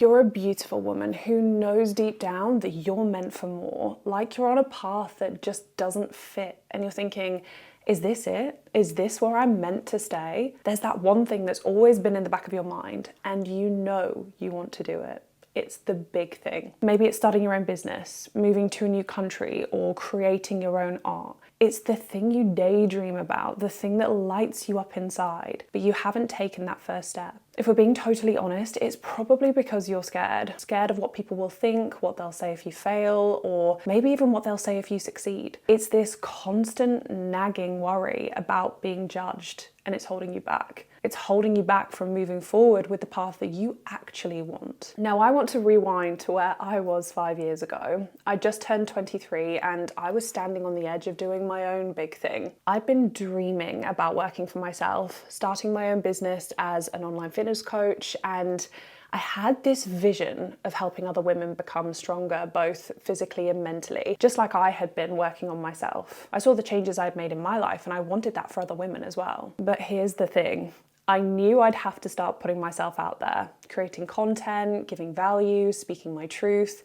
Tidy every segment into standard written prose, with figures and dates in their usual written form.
You're a beautiful woman who knows deep down that you're meant for more, like you're on a path that just doesn't fit and you're thinking, is this it? Is this where I'm meant to stay? There's that one thing that's always been in the back of your mind and you know you want to do it. It's the big thing. Maybe it's starting your own business, moving to a new country, or creating your own art. It's the thing you daydream about, the thing that lights you up inside, but you haven't taken that first step. If we're being totally honest, it's probably because you're scared. Scared of what people will think, what they'll say if you fail, or maybe even what they'll say if you succeed. It's this constant nagging worry about being judged, and it's holding you back. It's holding you back from moving forward with the path that you actually want. Now, I want to rewind to where I was 5 years ago. I just turned 23 and I was standing on the edge of doing my own big thing. I'd been dreaming about working for myself, starting my own business as an online fitness coach, and I had this vision of helping other women become stronger, both physically and mentally, just like I had been working on myself. I saw the changes I'd made in my life and I wanted that for other women as well. But here's the thing. I knew I'd have to start putting myself out there, creating content, giving value, speaking my truth.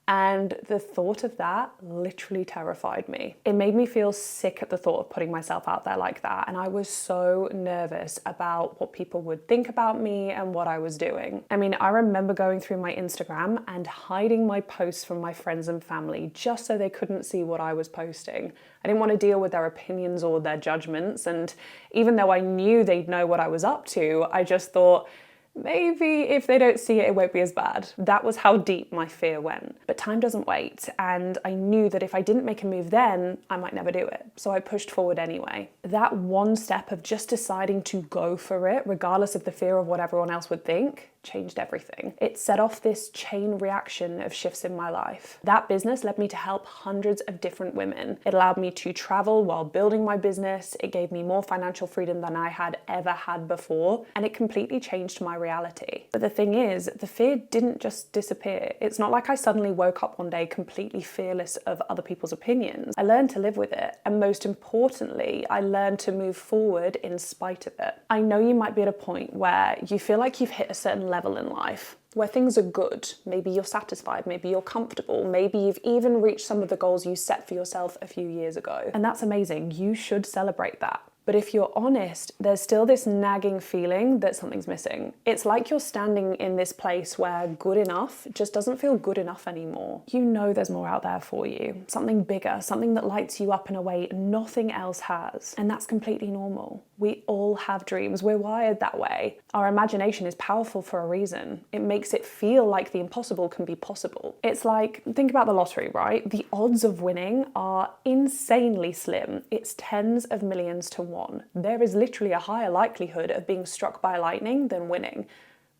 And the thought of that literally terrified me. It made me feel sick at the thought of putting myself out there like that. And I was so nervous about what people would think about me and what I was doing. I mean, I remember going through my Instagram and hiding my posts from my friends and family just so they couldn't see what I was posting. I didn't want to deal with their opinions or their judgments. And even though I knew they'd know what I was up to, I just thought, maybe if they don't see it, it won't be as bad. That was how deep my fear went. But time doesn't wait, and I knew that if I didn't make a move then, I might never do it. So I pushed forward anyway. That one step of just deciding to go for it, regardless of the fear of what everyone else would think, changed everything. It set off this chain reaction of shifts in my life. That business led me to help hundreds of different women. It allowed me to travel while building my business. It gave me more financial freedom than I had ever had before, and it completely changed my reality. But the thing is, the fear didn't just disappear. It's not like I suddenly woke up one day completely fearless of other people's opinions. I learned to live with it, and most importantly, I learned to move forward in spite of it. I know you might be at a point where you feel like you've hit a certain level in life, where things are good. Maybe you're satisfied, maybe you're comfortable, maybe you've even reached some of the goals you set for yourself a few years ago. And that's amazing. You should celebrate that. But if you're honest, there's still this nagging feeling that something's missing. It's like you're standing in this place where good enough just doesn't feel good enough anymore. You know there's more out there for you, something bigger, something that lights you up in a way nothing else has. And that's completely normal. We all have dreams. We're wired that way. Our imagination is powerful for a reason. It makes it feel like the impossible can be possible. It's like, think about the lottery, right? The odds of winning are insanely slim. It's tens of millions to 1. There is literally a higher likelihood of being struck by lightning than winning,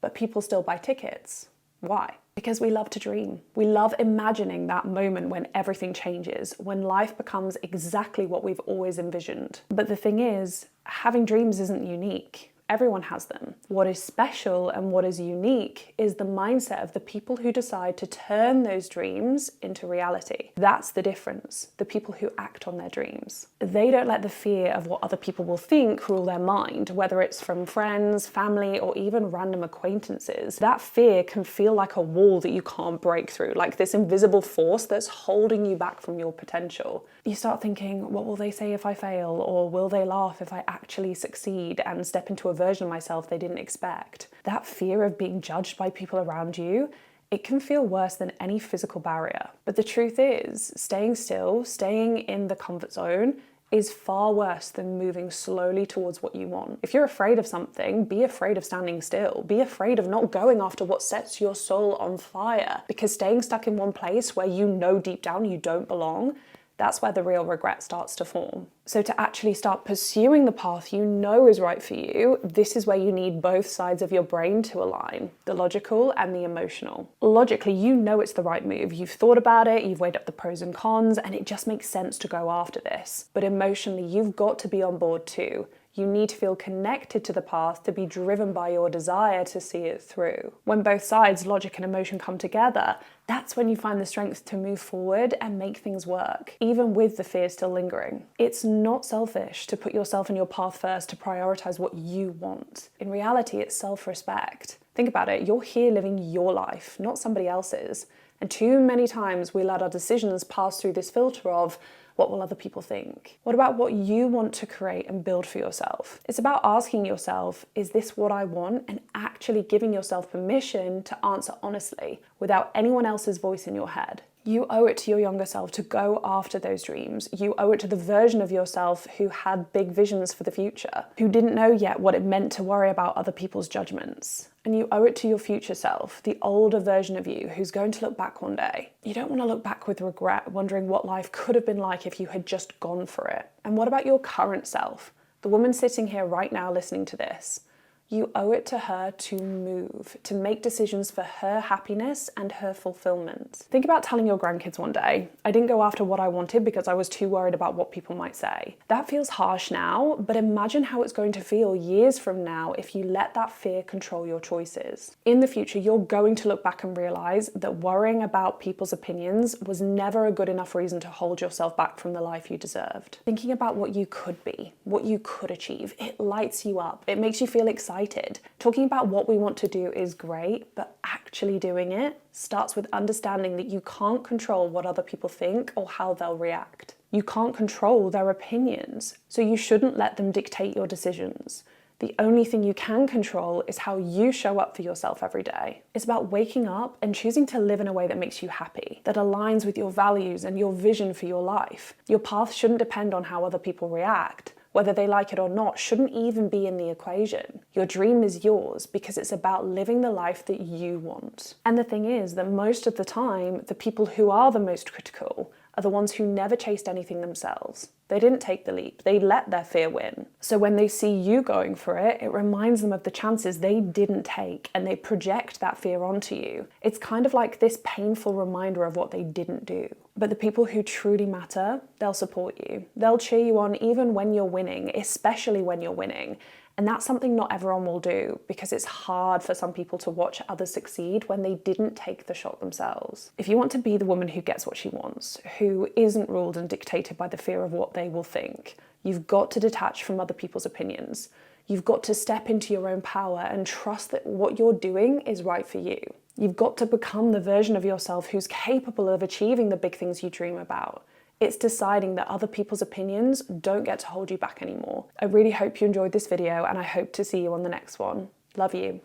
but people still buy tickets. Why? Because we love to dream. We love imagining that moment when everything changes, when life becomes exactly what we've always envisioned. But the thing is, having dreams isn't unique. Everyone has them. What is special and what is unique is the mindset of the people who decide to turn those dreams into reality. That's the difference. The people who act on their dreams. They don't let the fear of what other people will think rule their mind, whether it's from friends, family, or even random acquaintances. That fear can feel like a wall that you can't break through, like this invisible force that's holding you back from your potential. You start thinking, what will they say if I fail? Or will they laugh if I actually succeed and step into a version of myself they didn't expect? That fear of being judged by people around you, it can feel worse than any physical barrier. But the truth is, staying still, staying in the comfort zone, is far worse than moving slowly towards what you want. If you're afraid of something, be afraid of standing still. Be afraid of not going after what sets your soul on fire. Because staying stuck in one place where you know deep down you don't belong, that's where the real regret starts to form. So to actually start pursuing the path you know is right for you, this is where you need both sides of your brain to align, the logical and the emotional. Logically, you know it's the right move. You've thought about it, you've weighed up the pros and cons, and it just makes sense to go after this. But emotionally, you've got to be on board too. You need to feel connected to the path to be driven by your desire to see it through. When both sides, logic and emotion, come together, that's when you find the strength to move forward and make things work, even with the fear still lingering. It's not selfish to put yourself and your path first, to prioritize what you want. In reality, it's self-respect. Think about it, you're here living your life, not somebody else's. And too many times we let our decisions pass through this filter of, what will other people think? What about what you want to create and build for yourself? It's about asking yourself, is this what I want? And actually giving yourself permission to answer honestly, without anyone else's voice in your head. You owe it to your younger self to go after those dreams. You owe it to the version of yourself who had big visions for the future, who didn't know yet what it meant to worry about other people's judgments. And you owe it to your future self, the older version of you who's going to look back one day. You don't want to look back with regret, wondering what life could have been like if you had just gone for it. And what about your current self, the woman sitting here right now listening to this? You owe it to her to move, to make decisions for her happiness and her fulfillment. Think about telling your grandkids one day, I didn't go after what I wanted because I was too worried about what people might say. That feels harsh now, but imagine how it's going to feel years from now if you let that fear control your choices. In the future, you're going to look back and realize that worrying about people's opinions was never a good enough reason to hold yourself back from the life you deserved. Thinking about what you could be, what you could achieve, it lights you up. It makes you feel excited. Talking about what we want to do is great, but actually doing it starts with understanding that you can't control what other people think or how they'll react. You can't control their opinions, so you shouldn't let them dictate your decisions. The only thing you can control is how you show up for yourself every day. It's about waking up and choosing to live in a way that makes you happy, that aligns with your values and your vision for your life. Your path shouldn't depend on how other people react. Whether they like it or not shouldn't even be in the equation. Your dream is yours because it's about living the life that you want. And the thing is that most of the time, the people who are the most critical are the ones who never chased anything themselves. They didn't take the leap, they let their fear win. So when they see you going for it, it reminds them of the chances they didn't take and they project that fear onto you. It's kind of like this painful reminder of what they didn't do. But the people who truly matter, they'll support you. They'll cheer you on even when you're winning, especially when you're winning. And that's something not everyone will do because it's hard for some people to watch others succeed when they didn't take the shot themselves. If you want to be the woman who gets what she wants, who isn't ruled and dictated by the fear of what they will think, you've got to detach from other people's opinions. You've got to step into your own power and trust that what you're doing is right for you. You've got to become the version of yourself who's capable of achieving the big things you dream about. It's deciding that other people's opinions don't get to hold you back anymore. I really hope you enjoyed this video and I hope to see you on the next one. Love you.